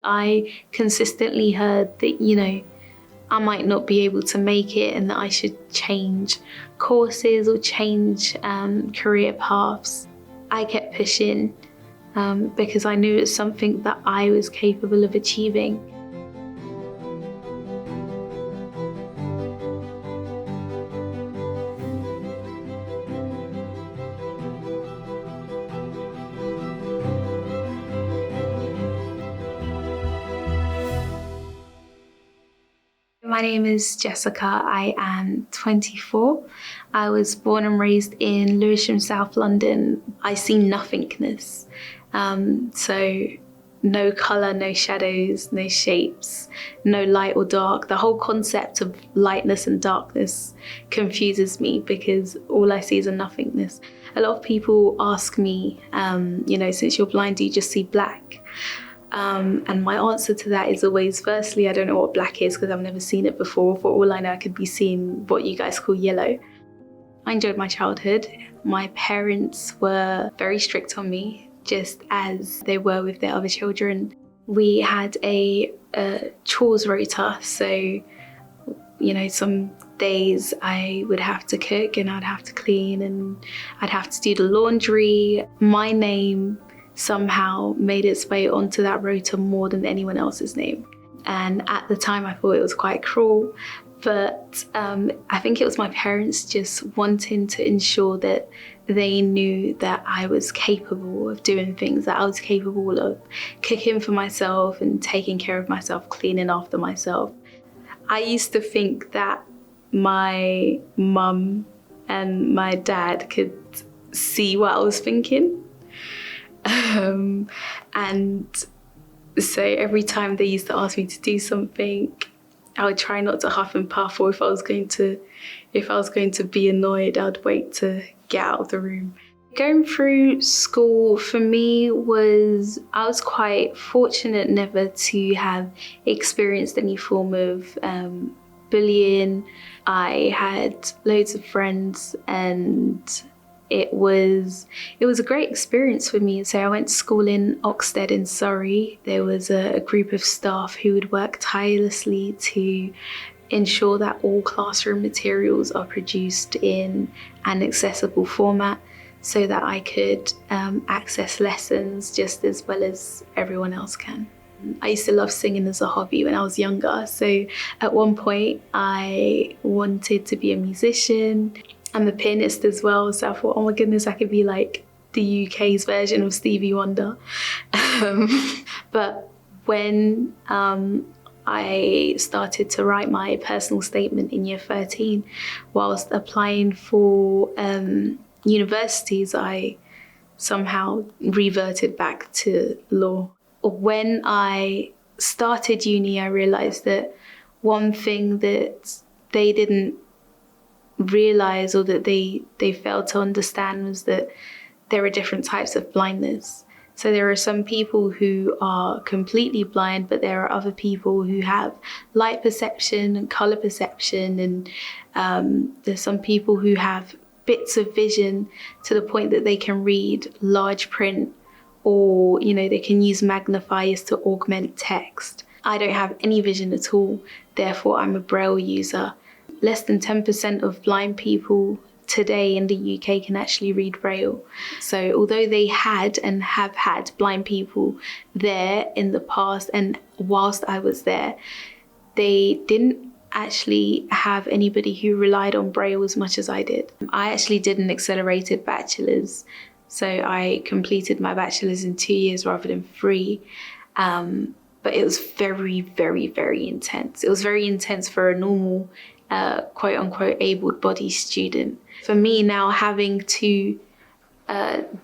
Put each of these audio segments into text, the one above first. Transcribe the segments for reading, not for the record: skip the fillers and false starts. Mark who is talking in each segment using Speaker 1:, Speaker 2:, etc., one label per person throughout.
Speaker 1: I consistently heard that, I might not be able to make it and that I should change courses or change career paths. I kept pushing because I knew it's something that I was capable of achieving. My name is Jessikah. I am 24. I was born and raised in Lewisham, South London. I see nothingness. So no colour, no shadows, no shapes, no light or dark. The whole concept of lightness and darkness confuses me because all I see is a nothingness. A lot of people ask me, since you're blind, do you just see black? And my answer to that is always, firstly, I don't know what black is because I've never seen it before. For all I know, I could be seeing what you guys call yellow. I enjoyed my childhood. My parents were very strict on me, just as they were with their other children. We had a chores rota, so, some days I would have to cook and I'd have to clean and I'd have to do the laundry. My name somehow made its way onto that rota more than anyone else's name. And at the time I thought it was quite cruel, but I think it was my parents just wanting to ensure that they knew that I was capable of doing things, that I was capable of cooking for myself and taking care of myself, cleaning after myself. I used to think that my mum and my dad could see what I was thinking. And so every time they used to ask me to do something, I would try not to huff and puff, or if I was going to be annoyed, I'd wait to get out of the room. Going through school for me I was quite fortunate never to have experienced any form of bullying. I had loads of friends and it was a great experience for me. So I went to school in Oxted in Surrey. There was a group of staff who would work tirelessly to ensure that all classroom materials are produced in an accessible format so that I could access lessons just as well as everyone else can. I used to love singing as a hobby when I was younger. So at one point I wanted to be a musician. I'm a pianist as well, so I thought, oh my goodness, I could be like the UK's version of Stevie Wonder. But when I started to write my personal statement in year 13, whilst applying for universities, I somehow reverted back to law. When I started uni, I realised that one thing that they didn't realize, or that they failed to understand, was that there are different types of blindness. So there are some people who are completely blind, but there are other people who have light perception and color perception, and there's some people who have bits of vision to the point that they can read large print, or they can use magnifiers to augment text. I don't have any vision at all, therefore I'm a braille user. Less than 10% of blind people today in the UK can actually read braille. So although they had and have had blind people there in the past, and whilst I was there, they didn't actually have anybody who relied on braille as much as I did. I actually did an accelerated bachelor's, so I completed my bachelor's in 2 years rather than 3. But it was very, very, very intense. It was very intense for a normal quote unquote able-bodied student. For me now, having to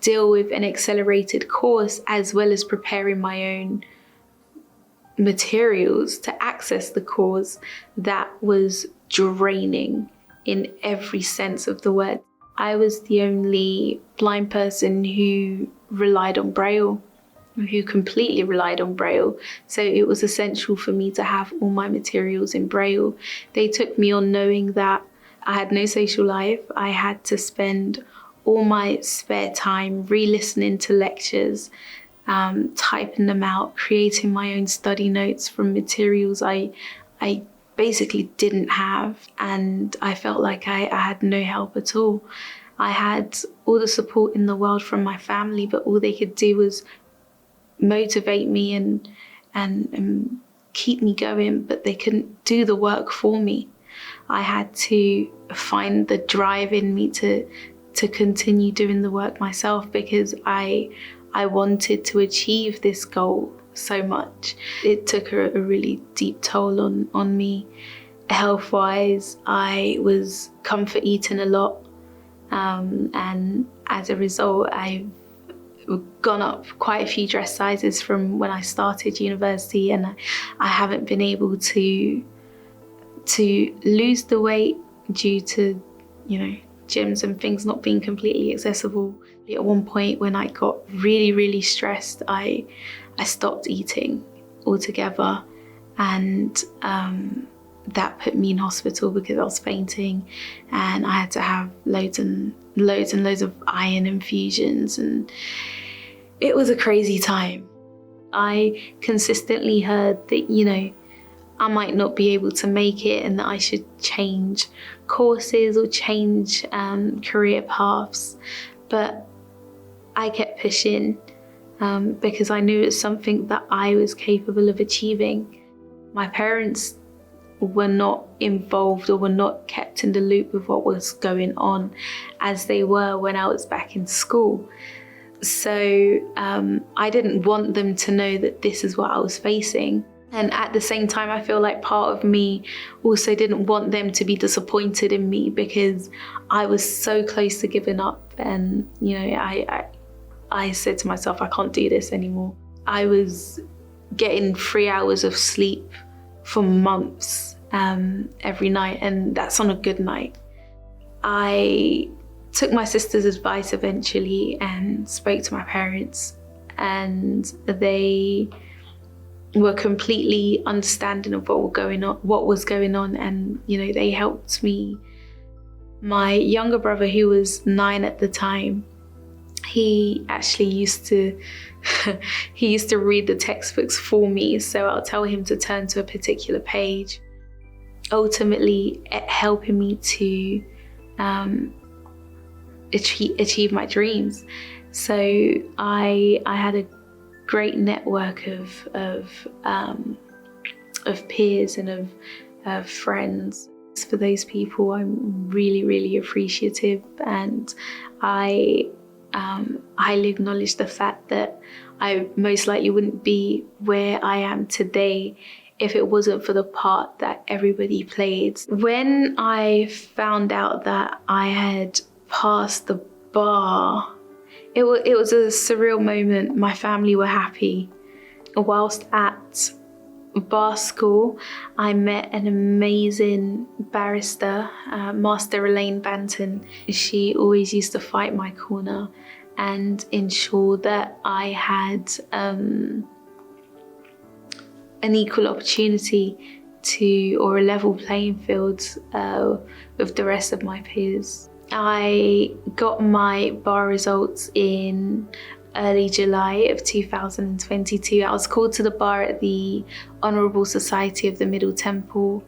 Speaker 1: deal with an accelerated course as well as preparing my own materials to access the course, that was draining in every sense of the word. I was the only blind person who relied on braille, who completely relied on braille. So it was essential for me to have all my materials in braille. They took me on knowing that I had no social life. I had to spend all my spare time re-listening to lectures, typing them out, creating my own study notes from materials I basically didn't have, and I felt like I had no help at all. I had all the support in the world from my family, but all they could do was motivate me and keep me going, but they couldn't do the work for me. I had to find the drive in me to continue doing the work myself, because I wanted to achieve this goal so much. It took a really deep toll on me. Health-wise, I was comfort eating a lot, and as a result, I've gone up quite a few dress sizes from when I started university, and I haven't been able to lose the weight due to, gyms and things not being completely accessible. At one point when I got really, really stressed, I stopped eating altogether, and that put me in hospital because I was fainting, and I had to have loads and loads of iron infusions, and it was a crazy time. I consistently heard that, I might not be able to make it, and that I should change courses or change career paths. But I kept pushing because I knew it was something that I was capable of achieving. My parents were not involved or were not kept in the loop with what was going on as they were when I was back in school. So I didn't want them to know that this is what I was facing. And at the same time, I feel like part of me also didn't want them to be disappointed in me, because I was so close to giving up. And, I said to myself, I can't do this anymore. I was getting 3 hours of sleep for months every night, and that's on a good night. I took my sister's advice eventually and spoke to my parents, and they were completely understanding of what was going on, and they helped me. My younger brother, who was 9 at the time, he actually used to read the textbooks for me, so I'll tell him to turn to a particular page, ultimately helping me to achieve my dreams. So I had a great network of peers and of friends. For those people, I'm really, really appreciative, and I highly acknowledge the fact that I most likely wouldn't be where I am today if it wasn't for the part that everybody played. When I found out that I had passed the bar, it was a surreal moment. My family were happy. Whilst at bar school, I met an amazing barrister, Master Elaine Banton. She always used to fight my corner and ensure that I had an equal opportunity or a level playing field with the rest of my peers. I got my bar results in early July of 2022. I was called to the bar at the Honourable Society of the Middle Temple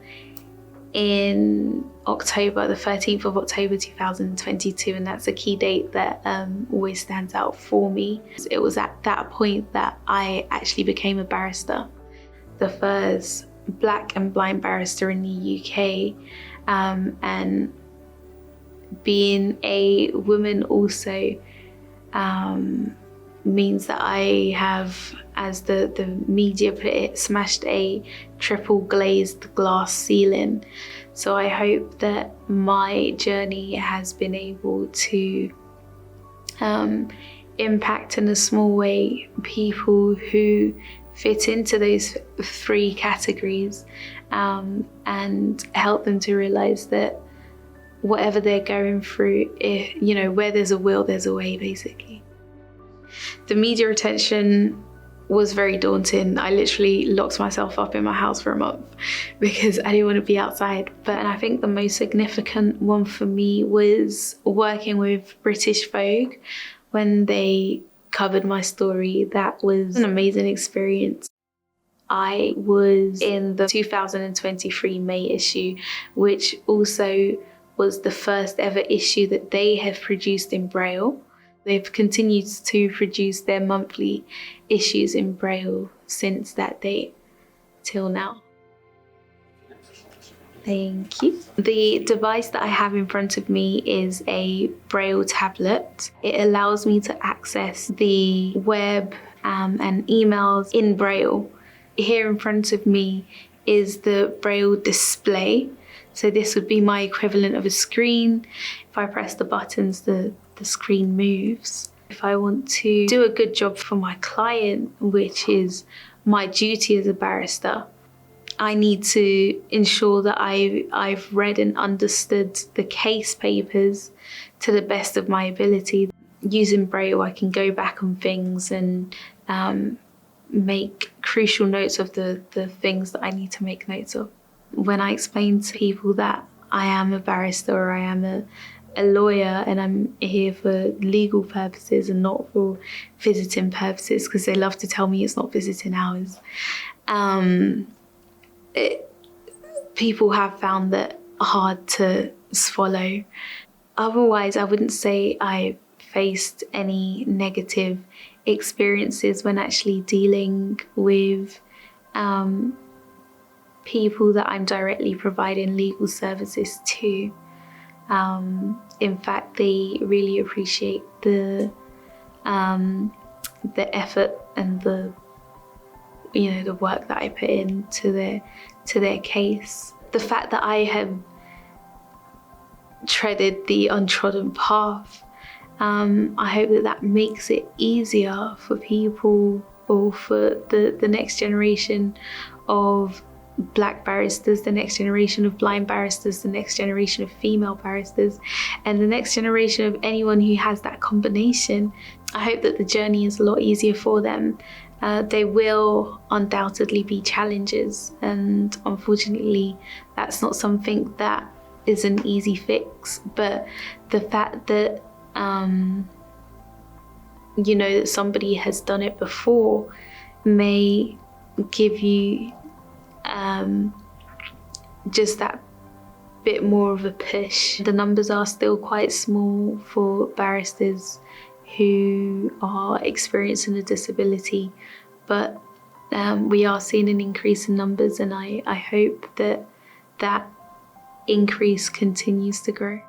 Speaker 1: in October, the 13th of October 2022, and that's a key date that always stands out for me. It was at that point that I actually became a barrister, the first Black and blind barrister in the UK, and being a woman also means that I have, as the media put it, smashed a triple glazed glass ceiling. So I hope that my journey has been able to impact in a small way people who fit into those 3 categories, and help them to realize that whatever they're going through, where there's a will, there's a way, basically. The media attention was very daunting. I literally locked myself up in my house for a month because I didn't want to be outside. And I think the most significant one for me was working with British Vogue when they covered my story. That was an amazing experience. I was in the 2023 May issue, which also was the first ever issue that they have produced in Braille. They've continued to produce their monthly issues in Braille since that date till now. Thank you. The device that I have in front of me is a Braille tablet. It allows me to access the web and emails in Braille. Here in front of me is the Braille display. So this would be my equivalent of a screen. If I press the buttons, the screen moves. If I want to do a good job for my client, which is my duty as a barrister, I need to ensure that I've read and understood the case papers to the best of my ability. Using Braille, I can go back on things and make crucial notes of the things that I need to make notes of. When I explain to people that I am a barrister or I am a lawyer and I'm here for legal purposes and not for visiting purposes, because they love to tell me it's not visiting hours, people have found that hard to swallow. Otherwise, I wouldn't say I've faced any negative experiences when actually dealing with people that I'm directly providing legal services to. In fact, they really appreciate the effort and the work that I put into their case. The fact that I have treaded the untrodden path, I hope that makes it easier for people or for the next generation of Black barristers, the next generation of blind barristers, the next generation of female barristers, and the next generation of anyone who has that combination. I hope that the journey is a lot easier for them. There will undoubtedly be challenges, and unfortunately that's not something that is an easy fix, but the fact that that somebody has done it before may give you just that bit more of a push. The numbers are still quite small for barristers who are experiencing a disability, but we are seeing an increase in numbers, and I hope that increase continues to grow.